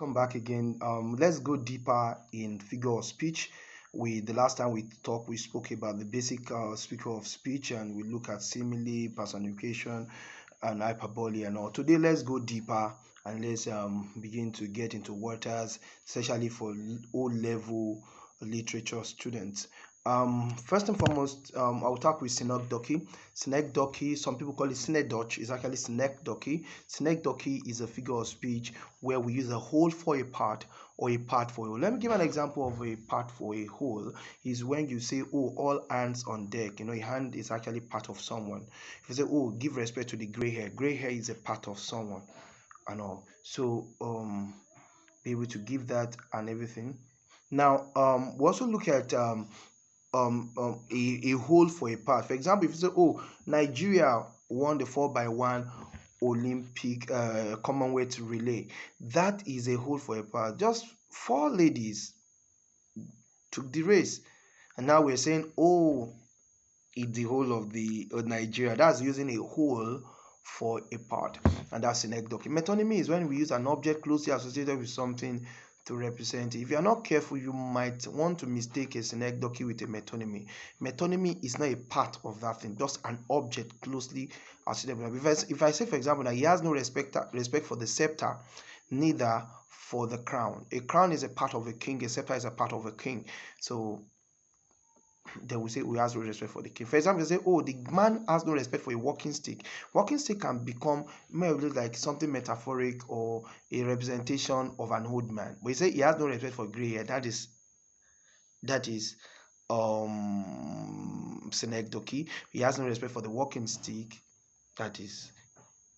Welcome back again. Let's go deeper in figure of speech. The last time we talked, we spoke about the basic figure of speech, and we look at simile, personification, and hyperbole and all. Today, let's go deeper and let's begin to get into waters, especially for O-level literature students. First and foremost, I'll talk with synecdoche. Synecdoche, some people call it synecdoche, it's actually synecdoche. Synecdoche is a figure of speech where we use a whole for a part or a part for a whole. Let me give an example of a part for a whole. Is when you say, oh, all hands on deck. A hand is actually part of someone. If you say, oh, give respect to the gray hair is a part of someone and all. So be able to give that and everything. Now we also look at a whole for a part. For example, if you say, oh, Nigeria won the 4x1 Olympic Commonwealth relay, that is a whole for a part. Just 4 ladies took the race, and now we're saying, oh, it's the whole of the Nigeria. That's using a whole for a part, and that's synecdoche. Metonymy is when we use an object closely associated with something to represent it. If you are not careful, you might want to mistake a synecdoche with a metonymy. Metonymy is not a part of that thing, just an object closely associated with it. If I say, for example, that he has no respect for the scepter, neither for the crown. A crown is a part of a king, a scepter is a part of a king. So they will say, we has no respect for the king. For example, they say, oh, the man has no respect for a walking stick. Walking stick can become maybe like something metaphoric or a representation of an old man. But you say he has no respect for gray hair. That is synecdoche. He has no respect for the walking stick. That is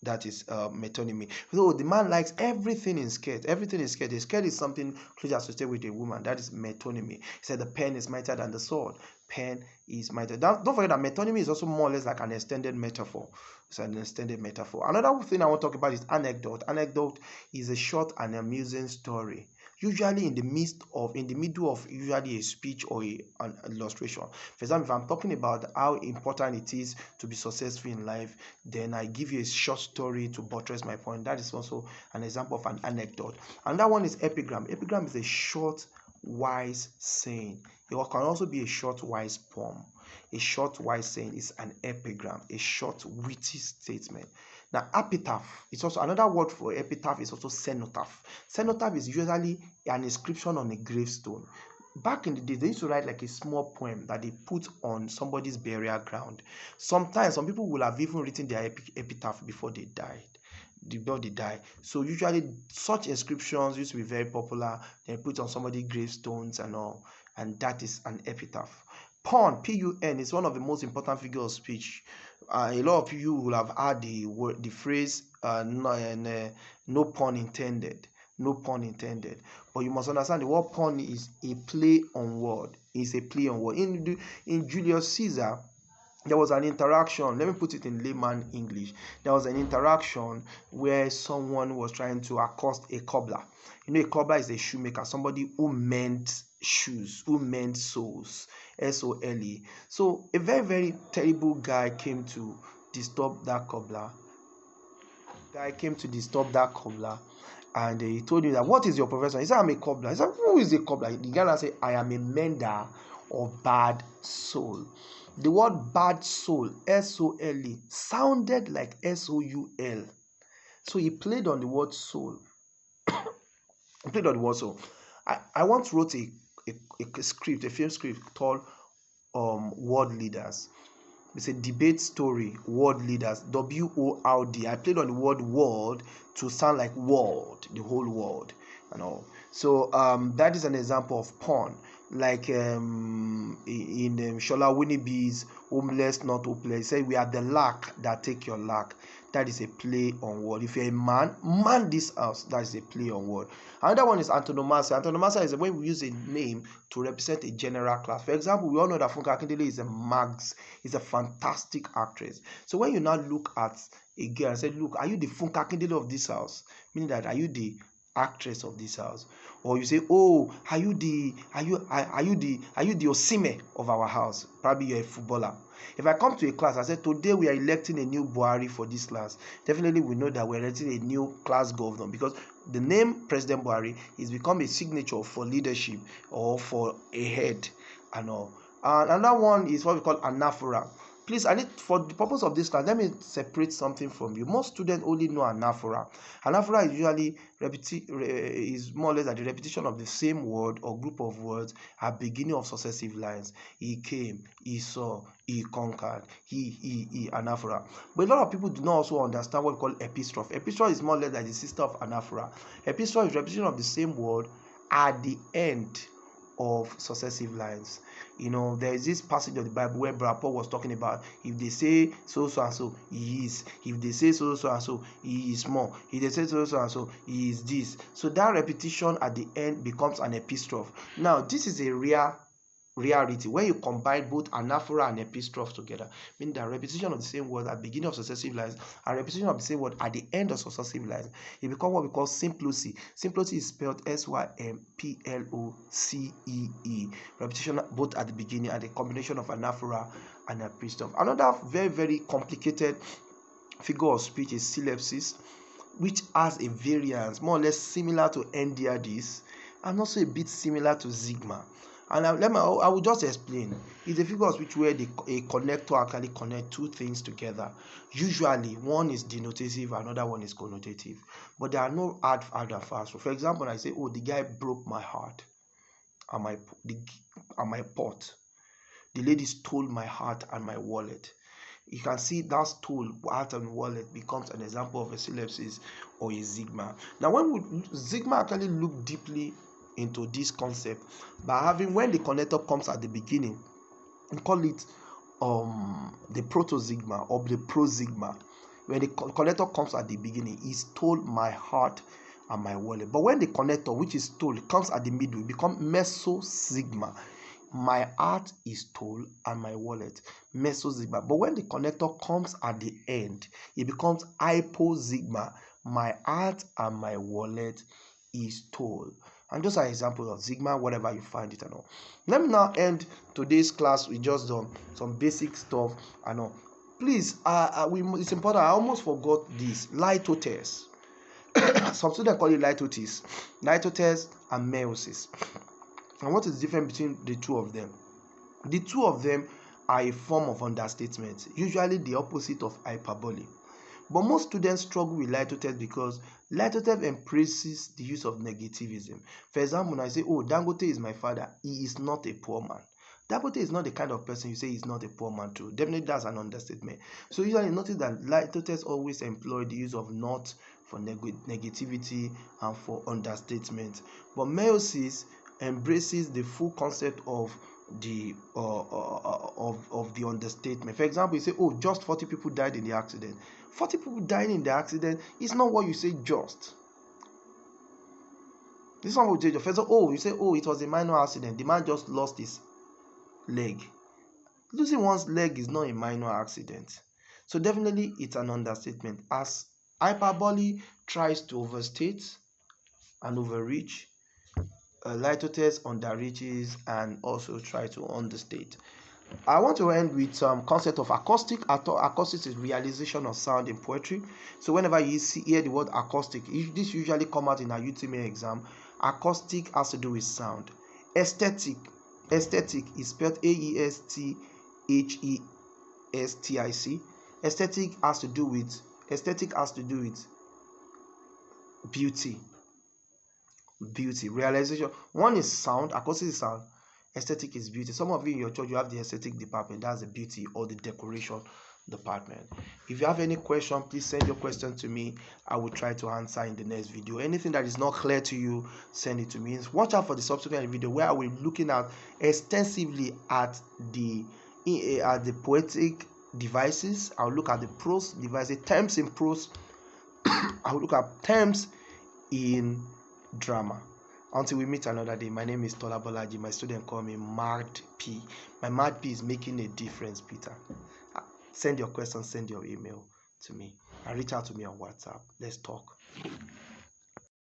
metonymy. So the man likes everything in skirt. Everything in skirt. A skirt is something closely associated with a woman. That is metonymy. He said the pen is mightier than the sword. Pen is mightier. Don't forget that metonymy is also more or less like an extended metaphor. It's an extended metaphor. Another thing I want to talk about is anecdote. Anecdote is a short and amusing story, usually in the middle of usually a speech or an illustration. For example, if I'm talking about how important it is to be successful in life, then I give you a short story to buttress my point. That is also an example of an anecdote. And that one is epigram. Epigram is a short, wise saying. It can also be a short, wise poem. A short, wise saying is an epigram, a short, witty statement. Now, epitaph is also another word for epitaph, is also cenotaph. Cenotaph is usually an inscription on a gravestone. Back in the day, they used to write like a small poem that they put on somebody's burial ground. Sometimes some people will have even written their epitaph before they died. So usually such inscriptions used to be very popular. They put on somebody's gravestones and all, and that is an epitaph. Pun, P-U-N, is one of the most important figures of speech. A lot of you will have heard the phrase no pun intended. No pun intended. But you must understand the word pun is a play on word. It's a play on word. In Julius Caesar, there was an interaction. Let me put it in layman English. There was an interaction where someone was trying to accost a cobbler. A cobbler is a shoemaker, somebody who mends shoes, who mends soles, S-O-L-E. So a very, very terrible guy came to disturb that cobbler. And he told him that, what is your profession? He said, I'm a cobbler. He said, who is a cobbler? The guy said, I am a mender of bad soul. The word bad soul, S-O-L-E, sounded like S-O-U-L. So he played on the word soul. I once wrote a film script called World Leaders. It's a debate story, World Leaders, W-O-R-D. I played on the word world to sound like world, the whole world and all. So that is an example of pun. Like in Shola Winniebee's Homeless Not Hopeless, he said, we are the lack that take your lack. That is a play on word. If you're a man this house, that is a play on word. Another one is Antonomasia. Antonomasia is when we use a name to represent a general class. For example, we all know that Funke Akindele is a fantastic actress. So when you now look at a girl and say, look, are you the Funke Akindele of this house? Meaning that, are you the actress of this house. Or you say, oh, are you the Osime of our house? Probably you're a footballer. If I come to a class, I say today we are electing a new Buhari for this class, definitely we know that we're electing a new class governor, because the name President Buhari is become a signature for leadership or for a head and all. And another one is what we call anaphora. Please, I need, for the purpose of this class, let me separate something from you. Most students only know anaphora. Anaphora is usually is more or less at the repetition of the same word or group of words at beginning of successive lines. He came, he saw, he conquered, he, anaphora. But a lot of people do not also understand what we call epistrophe. Epistrophe is more or less like the sister of anaphora. Epistrophe is repetition of the same word at the end of successive lines. You know, there is this passage of the Bible where Brother Paul was talking about, if they say so and so, he is. If they say so and so, he is more. If they say so and so, he is this. So that repetition at the end becomes an epistrophe. Now, this is a rare reality when you combine both anaphora and epistrophe together, meaning that repetition of the same word at the beginning of successive lines and repetition of the same word at the end of successive lines, it becomes what we call symplocy. Symplocy is spelled Symploce. Repetition both at the beginning and the combination of anaphora and epistrophe. Another very, very complicated figure of speech is syllepsis, which has a variance more or less similar to NDRDs and also a bit similar to Sigma. And I will just explain. It's a figure of speech where a connector actually connect two things together. Usually, one is denotative, another one is connotative. But there are no hard and fast. So for example, I say, oh, the guy broke my heart and my pot. The lady stole my heart and my wallet. You can see that stole, heart and wallet becomes an example of a syllepsis or a Sigma. Now, when Sigma actually look deeply into this concept by having, when the connector comes at the beginning, we call it the proto-Sigma or the pro-Sigma. When the connector comes at the beginning, he stole my heart and my wallet. But when the connector, which is stole, comes at the middle, it becomes meso-Sigma. My heart is stole and my wallet, meso-Sigma. But when the connector comes at the end, it becomes hypo-Sigma. My heart and my wallet is stole. And those are examples of Sigma, whatever you find it and all. Let me now end today's class with just some basic stuff and all. Please, it's important. I almost forgot this. Litotes. Some students call it litotes. Litotes and meiosis. And what is the difference between the two of them? The two of them are a form of understatement, usually the opposite of hyperbole. But most students struggle with litotes because litotes embraces the use of negativism. For example, when I say, oh, Dangote is my father, he is not a poor man. Dangote is not the kind of person you say he's not a poor man too. Definitely that's an understatement. So usually notice that litotes always employ the use of not for negativity and for understatement. But meiosis embraces the full concept of the understatement. For example, you say, oh, just 40 people died in the accident. 40 people dying in the accident is not what you say just. This is not what you say. First, oh, you say, oh, it was a minor accident. The man just lost his leg. Losing one's leg is not a minor accident. So definitely it's an understatement. As hyperbole tries to overstate and overreach, litotes underreaches and also try to understate. I want to end with some concept of acoustic. Acoustic is realization of sound in poetry. So whenever you hear the word acoustic, this usually come out in a UTME exam. Acoustic has to do with sound. Aesthetic is spelled Aesthetic. Aesthetic has to do with beauty. Realization. One is sound. Acoustic is sound. Aesthetic is beauty. Some of you in your church, you have the aesthetic department. That's the beauty or the decoration department. If you have any question, please send your question to me. I will try to answer in the next video. Anything that is not clear to you, send it to me. Watch out for the subsequent video where I will be looking at extensively at the poetic devices. I'll look at the prose devices, terms in prose. I'll look at terms in drama. Until we meet another day, my name is Tola Bolaji. My students call me Mad P. My Mad P is making a difference, Peter. Send your questions, send your email to me, and reach out to me on WhatsApp. Let's talk.